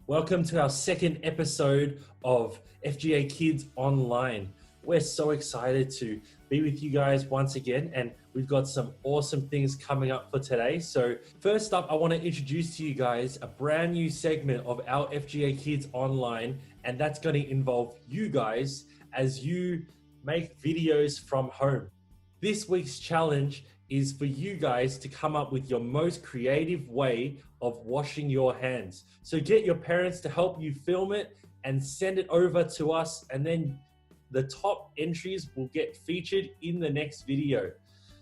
Welcome to our second episode of FGA Kids Online. We're so excited to be with you guys once again, and we've got some awesome things coming up for today. So first up, I want to introduce to you guys a brand new segment of our FGA Kids Online, and that's going to involve you guys as you make videos from home. This week's challenge is for you guys to come up with your most creative way of washing your hands. So get your parents to help you film it and send it over to us, and then the top entries will get featured in the next video.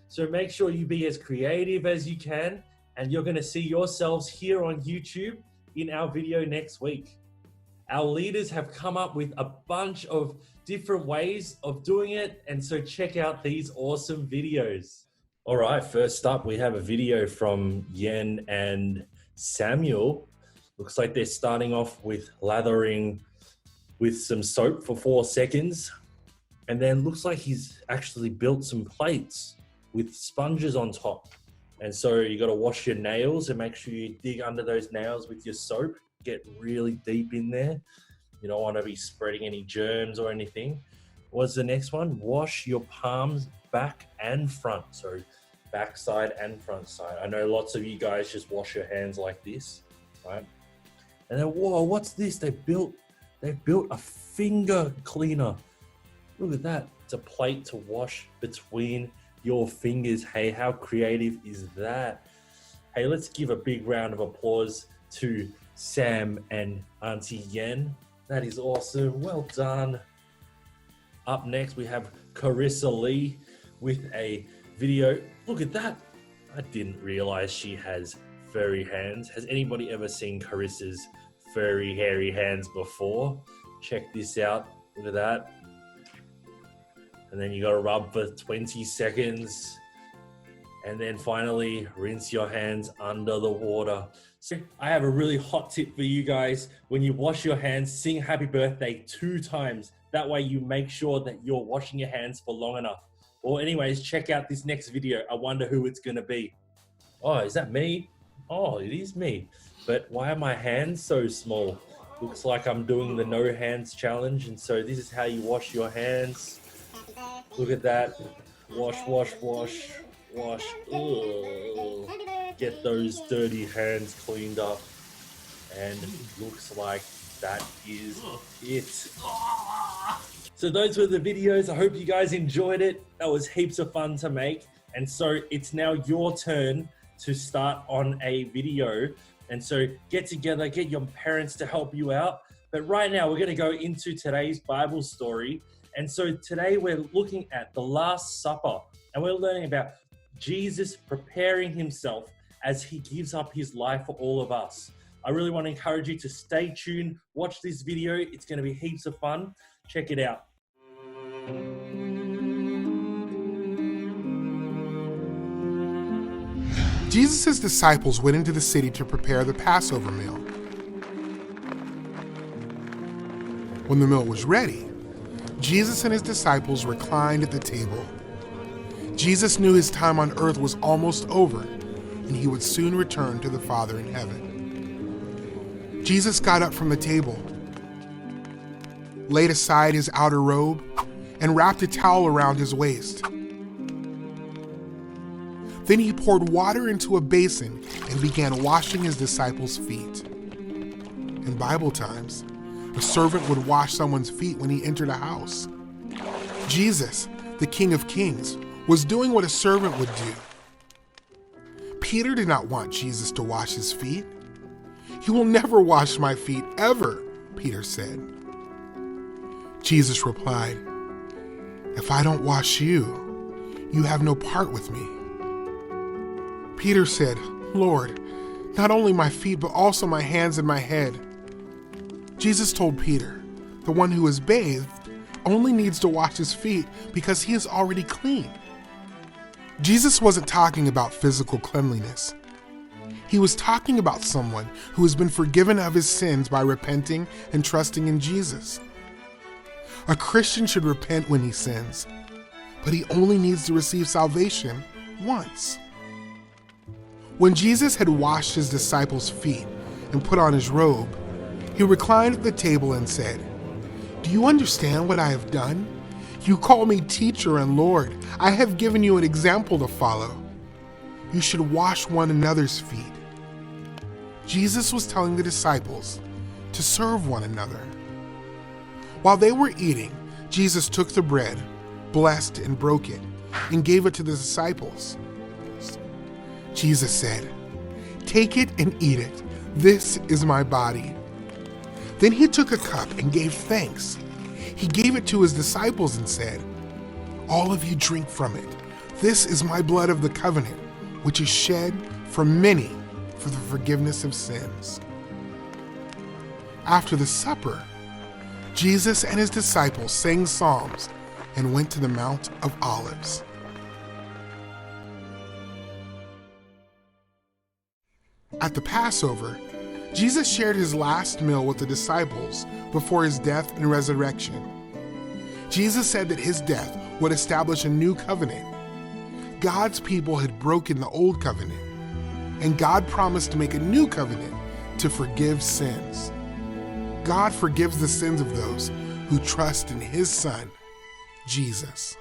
So make sure you be as creative as you can, and you're going to see yourselves here on YouTube in our video next week. Our leaders have come up with a bunch of different ways of doing it, and so check out these awesome videos. All right, first up, we have a video from Yen and Samuel. Looks like they're starting off with lathering with some soap for 4 seconds. And then looks like he's actually built some plates with sponges on top. And so you got to wash your nails and make sure you dig under those nails with your soap. Get really deep in there. You don't want to be spreading any germs or anything. What's the next one? Wash your palms back and front. So back side and front side. I know lots of you guys just wash your hands like this, right? And then, whoa, what's this? They built a finger cleaner. Look at that. It's a plate to wash between your fingers. Hey, how creative is that? Hey, let's give a big round of applause to Sam and Auntie Yen. That is awesome. Well done. Up next, we have Carissa Lee with a video. Look at that. I didn't realize she has furry hands. Has anybody ever seen Carissa's furry, hairy hands before? Check this out. Look at that. And then you got to rub for 20 seconds. And then finally, rinse your hands under the water. So I have a really hot tip for you guys. When you wash your hands, sing happy birthday 2 times. That way you make sure that you're washing your hands for long enough. Well, anyways, check out this next video. I wonder who it's going to be. Oh, is that me? Oh, it is me. But why are my hands so small? Looks like I'm doing the no hands challenge. And so this is how you wash your hands. Look at that. Wash, wash, wash, wash. Ugh. Get those dirty hands cleaned up. And looks like that is it. So those were the videos. I hope you guys enjoyed it. That was heaps of fun to make. And so it's now your turn to start on a video. And so get together, get your parents to help you out. But right now we're going to go into today's Bible story. And so today we're looking at the Last Supper, and we're learning about Jesus preparing himself as he gives up his life for all of us. I really want to encourage you to stay tuned, watch this video. It's going to be heaps of fun. Check it out. Jesus' disciples went into the city to prepare the Passover meal. When the meal was ready, Jesus and his disciples reclined at the table. Jesus knew his time on earth was almost over, and he would soon return to the Father in heaven. Jesus got up from the table, laid aside his outer robe, and wrapped a towel around his waist. Then he poured water into a basin and began washing his disciples' feet. In Bible times, a servant would wash someone's feet when he entered a house. Jesus, the King of Kings, was doing what a servant would do. Peter did not want Jesus to wash his feet. "You will never wash my feet, ever," Peter said. Jesus replied, "If I don't wash you, you have no part with me." Peter said, "Lord, not only my feet, but also my hands and my head." Jesus told Peter, "The one who is bathed only needs to wash his feet because he is already clean." Jesus wasn't talking about physical cleanliness. He was talking about someone who has been forgiven of his sins by repenting and trusting in Jesus. A Christian should repent when he sins, but he only needs to receive salvation once. When Jesus had washed his disciples' feet and put on his robe, He reclined at the table and said, "Do you understand what I have done? You call me teacher and Lord. I have given you an example to follow. You should wash one another's feet." Jesus was telling the disciples to serve one another. While they were eating, Jesus took the bread, blessed and broke it, and gave it to the disciples. Jesus said, "Take it and eat it. This is my body." Then he took a cup and gave thanks. He gave it to his disciples and said, "All of you drink from it. This is my blood of the covenant, which is shed for many for the forgiveness of sins." After the supper, Jesus and his disciples sang psalms and went to the Mount of Olives. At the Passover, Jesus shared his last meal with the disciples before his death and resurrection. Jesus said that his death would establish a new covenant. God's people had broken the old covenant, and God promised to make a new covenant to forgive sins. God forgives the sins of those who trust in his Son, Jesus.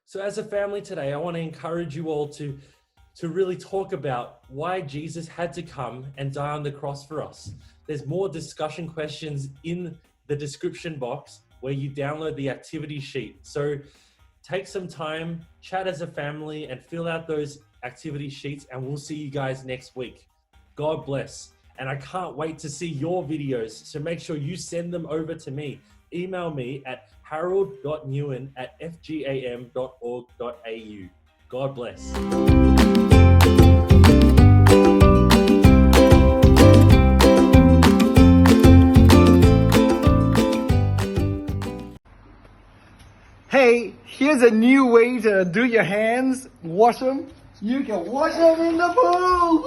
So as a family today, I want to encourage you all to really talk about why Jesus had to come and die on the cross for us. There's more discussion questions in the description box where you download the activity sheet. So take some time, chat as a family, and fill out those activity sheets, and we'll see you guys next week. God bless. And I can't wait to see your videos, so make sure you send them over to me. Email me at harold.newen@fgam.org.au. God bless. Hey, here's a new way to do your hands, wash them. You can wash them in the pool.